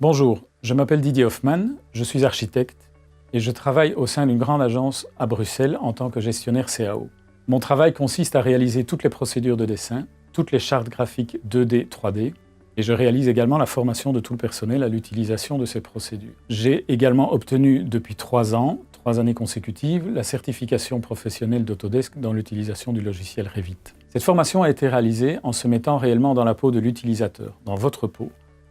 Bonjour, je m'appelle Didier Hoffmann, je suis architecte et je travaille au sein d'une grande agence à Bruxelles en tant que gestionnaire CAO. Mon travail consiste à réaliser toutes les procédures de dessin, toutes les chartes graphiques 2D, 3D et je réalise également la formation de tout le personnel à l'utilisation de ces procédures. J'ai également obtenu depuis 3 ans, 3 années consécutives, la certification professionnelle d'Autodesk dans l'utilisation du logiciel Revit. Cette formation a été réalisée en se mettant réellement dans la peau de l'utilisateur, dans votre peau.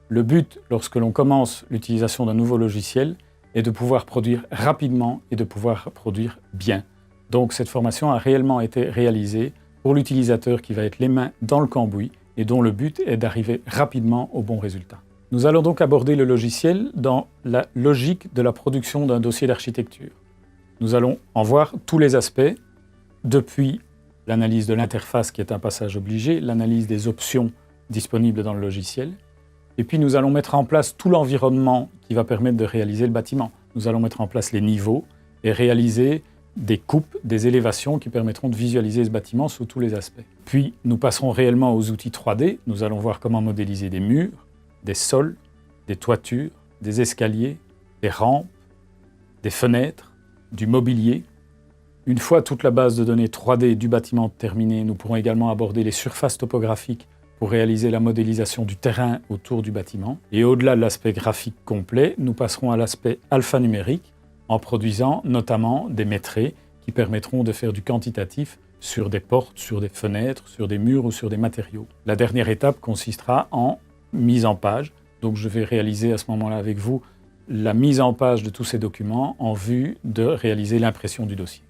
Le but, lorsque l'on commence l'utilisation d'un nouveau logiciel, est de pouvoir produire rapidement et de pouvoir produire bien. Donc cette formation a réellement été réalisée pour l'utilisateur qui va être les mains dans le cambouis et dont le but est d'arriver rapidement au bon résultat. Nous allons donc aborder le logiciel dans la logique de la production d'un dossier d'architecture. Nous allons en voir tous les aspects, depuis l'analyse de l'interface qui est un passage obligé, l'analyse des options disponibles dans le logiciel, et puis nous allons mettre en place tout l'environnement qui va permettre de réaliser le bâtiment. Nous allons mettre en place les niveaux et réaliser des coupes, des élévations qui permettront de visualiser ce bâtiment sous tous les aspects. Puis nous passerons réellement aux outils 3D. Nous allons voir comment modéliser des murs, des sols, des toitures, des escaliers, des rampes, des fenêtres, du mobilier. Une fois toute la base de données 3D du bâtiment terminée, nous pourrons également aborder les surfaces topographiques pour réaliser la modélisation du terrain autour du bâtiment. Et au-delà de l'aspect graphique complet, nous passerons à l'aspect alphanumérique en produisant notamment des métrés qui permettront de faire du quantitatif sur des portes, sur des fenêtres, sur des murs ou sur des matériaux. La dernière étape consistera en mise en page. Donc je vais réaliser à ce moment-là avec vous la mise en page de tous ces documents en vue de réaliser l'impression du dossier.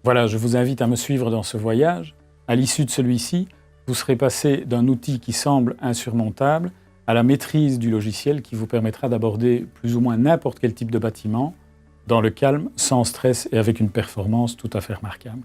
Voilà, je vous invite à me suivre dans ce voyage. À l'issue de celui-ci, vous serez passé d'un outil qui semble insurmontable à la maîtrise du logiciel qui vous permettra d'aborder plus ou moins n'importe quel type de bâtiment dans le calme, sans stress et avec une performance tout à fait remarquable.